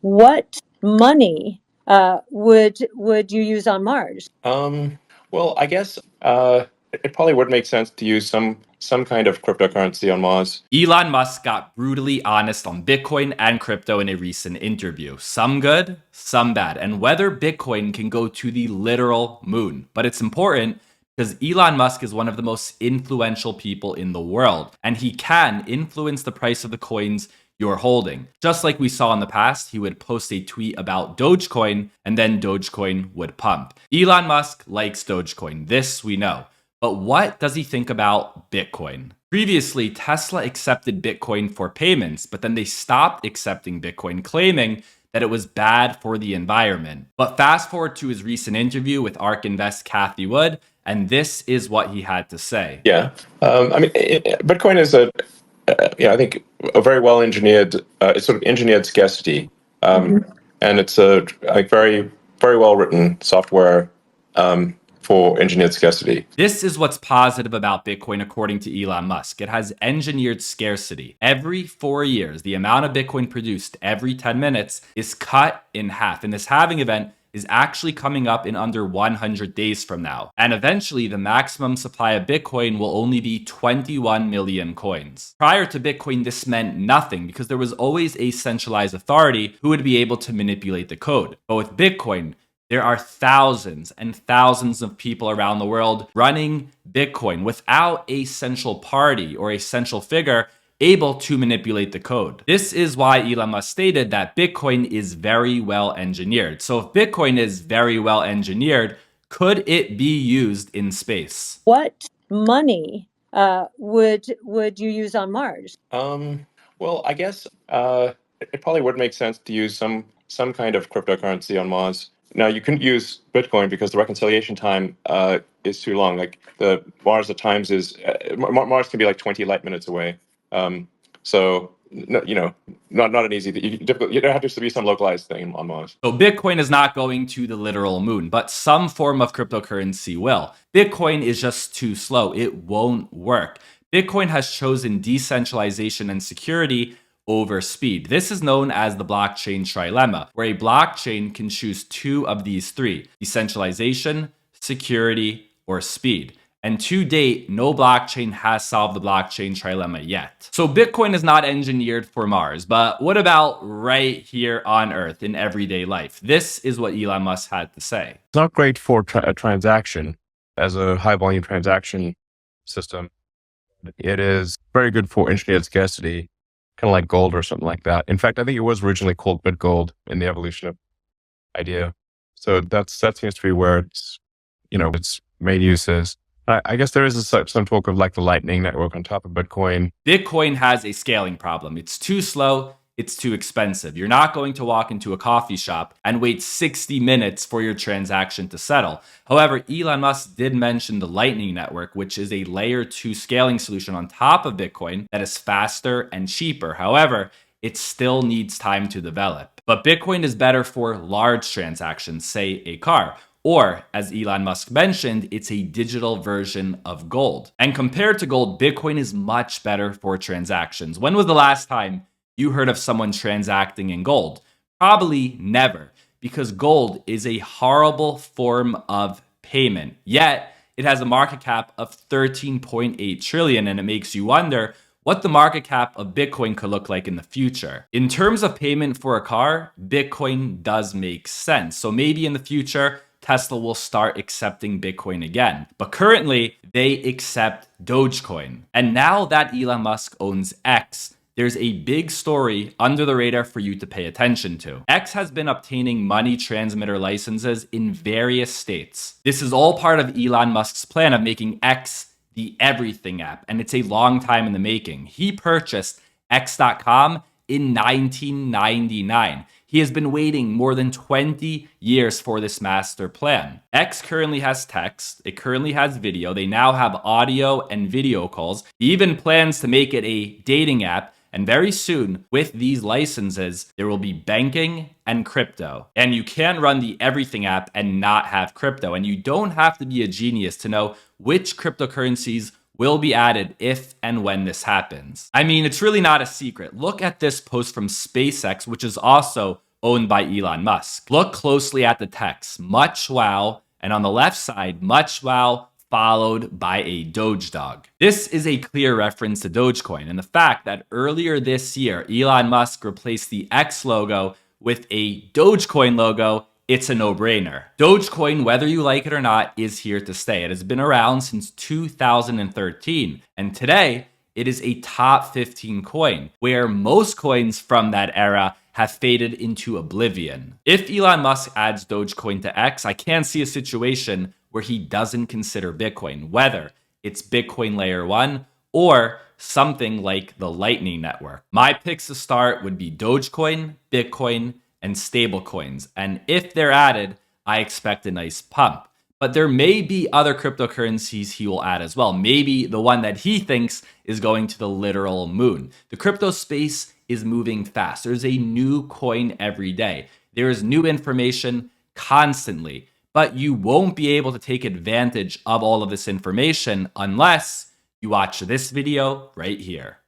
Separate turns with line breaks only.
What money would you use on Mars?
Well, I guess it probably would make sense to use some kind of cryptocurrency on Mars.
Elon Musk got brutally honest on Bitcoin and crypto in a recent interview. Some good, some bad, and whether Bitcoin can go to the literal moon. But it's important because Elon Musk is one of the most influential people in the world, and he can influence the price of the coins you're holding. Just like we saw in the past, he would post a tweet about Dogecoin, and then Dogecoin would pump. Elon Musk likes Dogecoin. This we know. But what does he think about Bitcoin? Previously, Tesla accepted Bitcoin for payments, but then they stopped accepting Bitcoin, claiming that it was bad for the environment. But fast forward to his recent interview with ARK Invest Cathie Wood, and this is what he had to say.
Yeah, I mean, Bitcoin is I think a very well engineered, it's sort of engineered scarcity, and it's a like very well written software for engineered scarcity.
This is what's positive about Bitcoin according to Elon Musk. It has engineered scarcity. Every 4 years, the amount of Bitcoin produced every 10 minutes is cut in half. And this halving event is actually coming up in under 100 days from now. And eventually, the maximum supply of Bitcoin will only be 21 million coins. Prior to Bitcoin, this meant nothing because there was always a centralized authority who would be able to manipulate the code. But with Bitcoin, there are thousands and thousands of people around the world running Bitcoin without a central party or a central figure able to manipulate the code. This is why Elon Musk stated that Bitcoin is very well engineered. So if Bitcoin is very well engineered, could it be used in space?
What money would you use on Mars?
Well, I guess it probably would make sense to use some kind of cryptocurrency on Mars. Now, you couldn't use Bitcoin because the reconciliation time is too long. Like the times is Mars can be like 20 light minutes away. So no, not an easy. There has to be some localized thing on Mars.
So Bitcoin is not going to the literal moon, but some form of cryptocurrency will. Bitcoin is just too slow. It won't work. Bitcoin has chosen decentralization and security over speed. This is known as the blockchain trilemma, where a blockchain can choose two of these three: decentralization, security, or speed. And to date, no blockchain has solved the blockchain trilemma yet. So Bitcoin is not engineered for Mars, but what about right here on Earth in everyday life? This is what Elon Musk had to say.
It's not great for a transaction as a high volume transaction system. It is very good for engineered scarcity, kind of like gold or something like that. In fact, I think it was originally called BitGold in the evolution of idea. So that seems to be where its main use is. I guess there is some talk of like the Lightning Network on top of Bitcoin.
Bitcoin has a scaling problem. It's too slow. It's too expensive. You're not going to walk into a coffee shop and wait 60 minutes for your transaction to settle. However, Elon Musk did mention the Lightning Network, which is a layer 2 scaling solution on top of Bitcoin that is faster and cheaper. However, it still needs time to develop. But Bitcoin is better for large transactions, say a car. Or, as Elon Musk mentioned, it's a digital version of gold. And compared to gold, Bitcoin is much better for transactions. When was the last time you heard of someone transacting in gold? Probably never, because gold is a horrible form of payment. Yet, it has a market cap of 13.8 trillion, and it makes you wonder what the market cap of Bitcoin could look like in the future. In terms of payment for a car, Bitcoin does make sense. So maybe in the future, Tesla will start accepting Bitcoin again. But currently, they accept Dogecoin. And now that Elon Musk owns X, there's a big story under the radar for you to pay attention to. X has been obtaining money transmitter licenses in various states. This is all part of Elon Musk's plan of making X the everything app, and it's a long time in the making. He purchased X.com in 1999. He has been waiting more than 20 years for this master plan. X currently has text, it currently has video, they now have audio and video calls. He even plans to make it a dating app, and very soon, with these licenses, there will be banking and crypto. And you can run the everything app and not have crypto, and you don't have to be a genius to know which cryptocurrencies will be added if and when this happens. I mean, it's really not a secret. Look at this post from SpaceX, which is also owned by Elon Musk. Look closely at the text, much wow, and on the left side, much wow followed by a Doge dog. This is a clear reference to Dogecoin and the fact that earlier this year, Elon Musk replaced the X logo with a Dogecoin logo. It's a no-brainer. Dogecoin, whether you like it or not, is here to stay. It has been around since 2013, and today it is a top 15 coin, where most coins from that era have faded into oblivion. If Elon Musk adds Dogecoin to X, I can see a situation where he doesn't consider Bitcoin, whether it's Bitcoin Layer 1 or something like the Lightning Network. My picks to start would be Dogecoin, Bitcoin, and stablecoins. And if they're added, I expect a nice pump. But there may be other cryptocurrencies he will add as well. Maybe the one that he thinks is going to the literal moon. The crypto space is moving fast. There's a new coin every day. There is new information constantly, but you won't be able to take advantage of all of this information unless you watch this video right here.